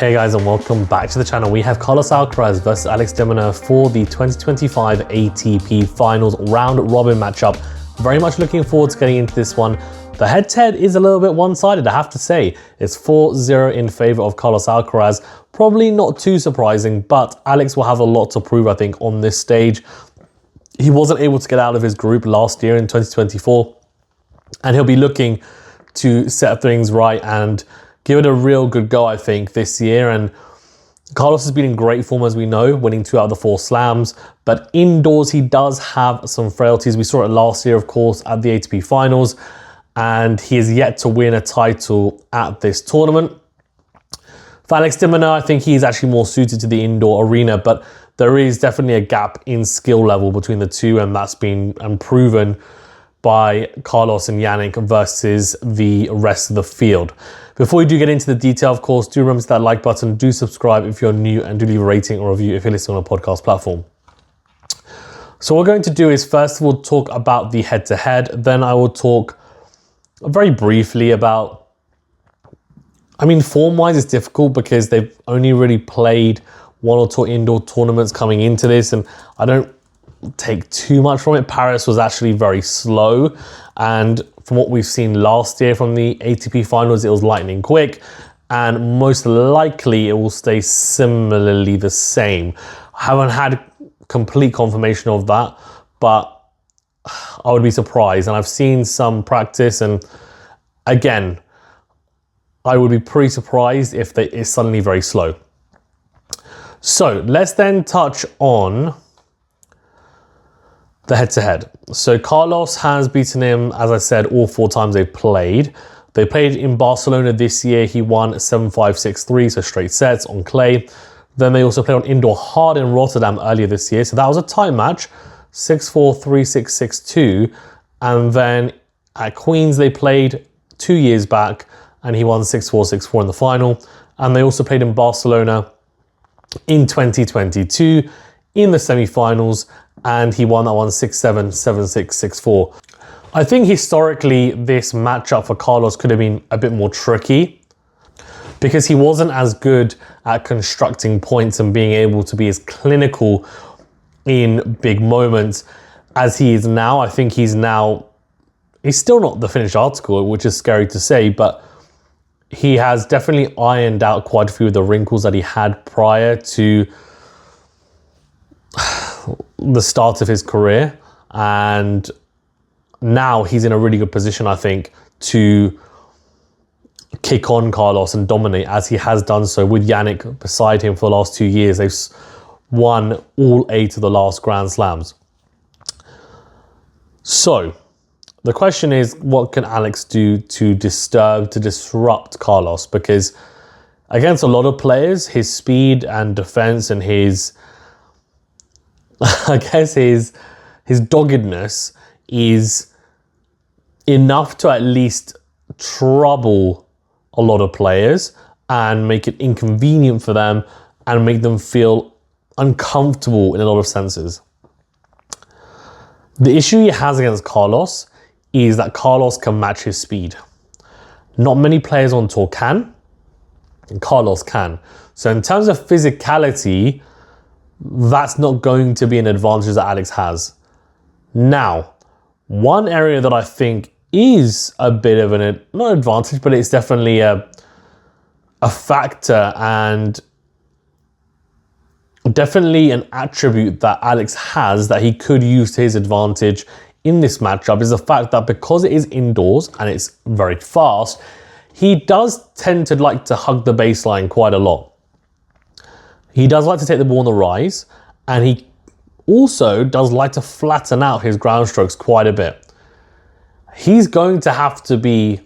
Hey guys, and welcome back to the channel. We have Carlos Alcaraz versus Alex de Minaur for the 2025 ATP Finals round robin matchup. Very much looking forward to getting into this one. The head-to-head is a little bit one-sided, I have to say. It's 4-0 in favor of Carlos Alcaraz. Probably not too surprising, but Alex will have a lot to prove, I think, on this stage. He wasn't able to get out of his group last year in 2024, and he'll be looking to set things right and give it a real good go, I think, this year. And Carlos has been in great form, as we know, winning 2 out of the 4 slams. But indoors, he does have some frailties. We saw it last year, of course, at the ATP Finals. And he is yet to win a title at this tournament. For Alex de Minaur, I think he's actually more suited to the indoor arena. But there is definitely a gap in skill level between the two. And that's been proven by Carlos and Yannick versus the rest of the field. Before we do get into the detail, of course, do remember that like button, do subscribe if you're new, and do leave a rating or review if you're listening on a podcast platform. So what we're going to do is first of all talk about the head-to-head, then I will talk very briefly about, form-wise it's difficult because they've only really played 1 or 2 indoor tournaments coming into this, and I don't take too much from it. Paris was actually very slow, and from what we've seen last year from the ATP Finals, it was lightning quick, and most likely it will stay similarly the same. I haven't had complete confirmation of that, but I would be surprised. And I've seen some practice, and again, I would be pretty surprised if it's suddenly very slow. So let's then touch on the head-to-head. So Carlos has beaten him, as I said, all 4 times they've played. They played in Barcelona this year. He won 7-5, 6-3, so straight sets on clay. Then they also played on indoor hard in Rotterdam earlier this year. So that was a tight match, 6-4, 3-6, 6-2. And then at Queens, they played 2 years back, and he won 6-4, 6-4 in the final. And they also played in Barcelona in 2022 in the semi-finals, and he won that one 6-7, 7-6, 6-4. I think historically this matchup for Carlos could have been a bit more tricky because he wasn't as good at constructing points and being able to be as clinical in big moments as he is now. I think he's still not the finished article, which is scary to say, but he has definitely ironed out quite a few of the wrinkles that he had prior to the start of his career, and now he's in a really good position, I think, to kick on Carlos and dominate, as he has done so with Yannick beside him for the last 2 years. They've won all 8 of the last Grand Slams. So the question is, what can Alex do to disrupt Carlos? Because against a lot of players, his speed and defense and his doggedness is enough to at least trouble a lot of players and make it inconvenient for them and make them feel uncomfortable in a lot of senses. The issue he has against Carlos is that Carlos can match his speed. Not many players on tour can, and Carlos can. So in terms of physicality, that's not going to be an advantage that Alex has. Now, one area that I think is a bit of not advantage, but it's definitely a factor and definitely an attribute that Alex has that he could use to his advantage in this matchup, is the fact that because it is indoors and it's very fast, he does tend to like to hug the baseline quite a lot. He does like to take the ball on the rise, and he also does like to flatten out his ground strokes quite a bit. He's going to have to be,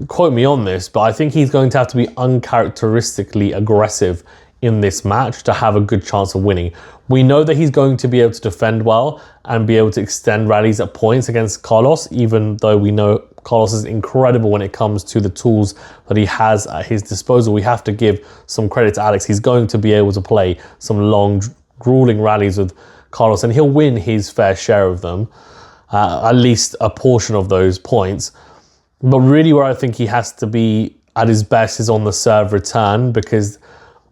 quote me on this, but I think he's going to have to be uncharacteristically aggressive in this match to have a good chance of winning. We know that he's going to be able to defend well and be able to extend rallies at points against Carlos, even though we know Carlos is incredible when it comes to the tools that he has at his disposal. We have to give some credit to Alex. He's going to be able to play some long, grueling rallies with Carlos, and he'll win his fair share of them, at least a portion of those points. But really where I think he has to be at his best is on the serve return, because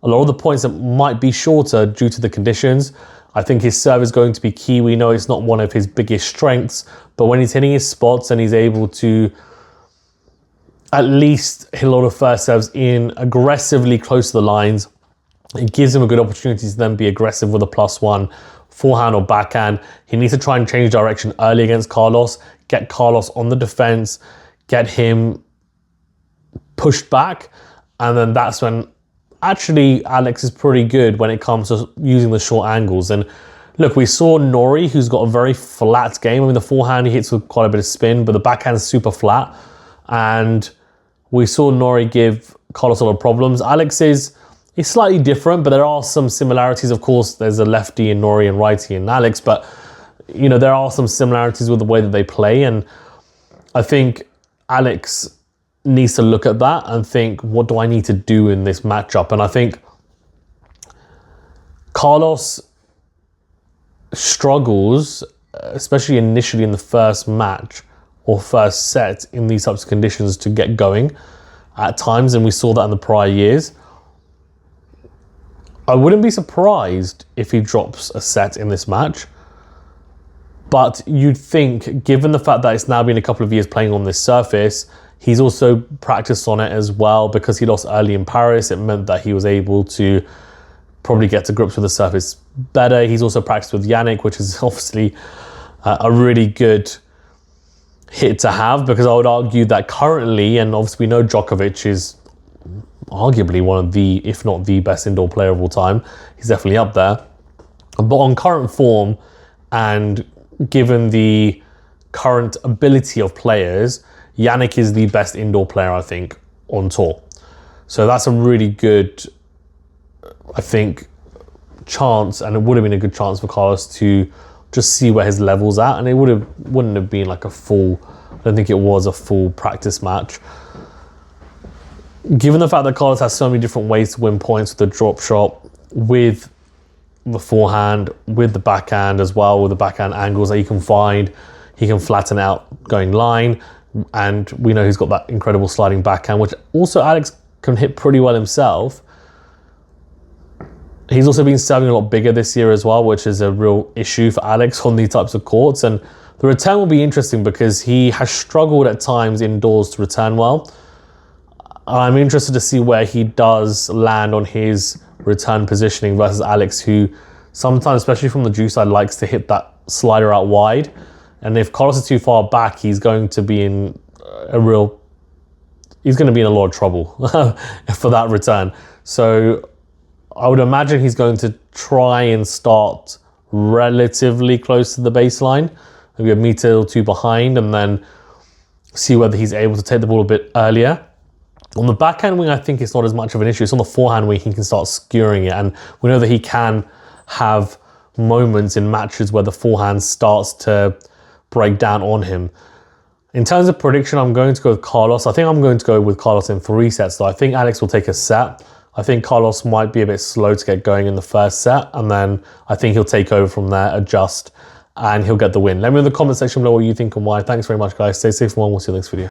a lot of the points that might be shorter due to the conditions, I think his serve is going to be key. We know it's not one of his biggest strengths, but when he's hitting his spots and he's able to at least hit a lot of first serves in aggressively close to the lines, it gives him a good opportunity to then be aggressive with a +1 forehand or backhand. He needs to try and change direction early against Carlos, get Carlos on the defense, get him pushed back, and then that's when actually Alex is pretty good when it comes to using the short angles. And look, we saw Nori, who's got a very flat game. I mean, the forehand he hits with quite a bit of spin, but the backhand's super flat. And we saw Nori give Carlos a lot of problems. Alex is slightly different, but there are some similarities. Of course, there's a lefty in Nori and righty in Alex, but you know, there are some similarities with the way that they play. And I think Alex needs to look at that and think, what do I need to do in this matchup? And I think Carlos struggles, especially initially in the first match or first set in these types of conditions, to get going at times, and we saw that in the prior years. I wouldn't be surprised if he drops a set in this match, but you'd think, given the fact that it's now been a couple of years playing on this surface, he's also practiced on it as well, because he lost early in Paris. It meant that he was able to probably get to grips with the surface better. He's also practiced with Yannick, which is obviously a really good hit to have, because I would argue that currently, and obviously we know Djokovic is arguably one of the, if not the best indoor player of all time. He's definitely up there. But on current form, and given the current ability of players, Yannick is the best indoor player, I think, on tour. So that's a really good, I think, chance, and it would have been a good chance for Carlos to just see where his level's at. And it wouldn't have been like a full, I don't think it was a full practice match. Given the fact that Carlos has so many different ways to win points with the drop shot, with the forehand, with the backhand as well, with the backhand angles that he can find, he can flatten out going line, and we know he's got that incredible sliding backhand, which also Alex can hit pretty well himself. He's also been serving a lot bigger this year as well, which is a real issue for Alex on these types of courts. And the return will be interesting, because he has struggled at times indoors to return well. I'm interested to see where he does land on his return positioning versus Alex, who sometimes, especially from the juice side, likes to hit that slider out wide. And if Carlos is too far back, he's going to be in a lot of trouble for that return. So I would imagine he's going to try and start relatively close to the baseline, maybe a meter or two behind, and then see whether he's able to take the ball a bit earlier. On the backhand wing, I think it's not as much of an issue. It's on the forehand wing he can start skewering it, and we know that he can have moments in matches where the forehand starts to break down on him. In terms of prediction, I'm going to go with Carlos. I think I'm going to go with Carlos in 3 sets, though. I think Alex will take a set. I think Carlos might be a bit slow to get going in the first set, and then I think he'll take over from there, adjust, and he'll get the win. Let me know in the comment section below what you think and why. Thanks very much, guys. Stay safe and we'll see you next video.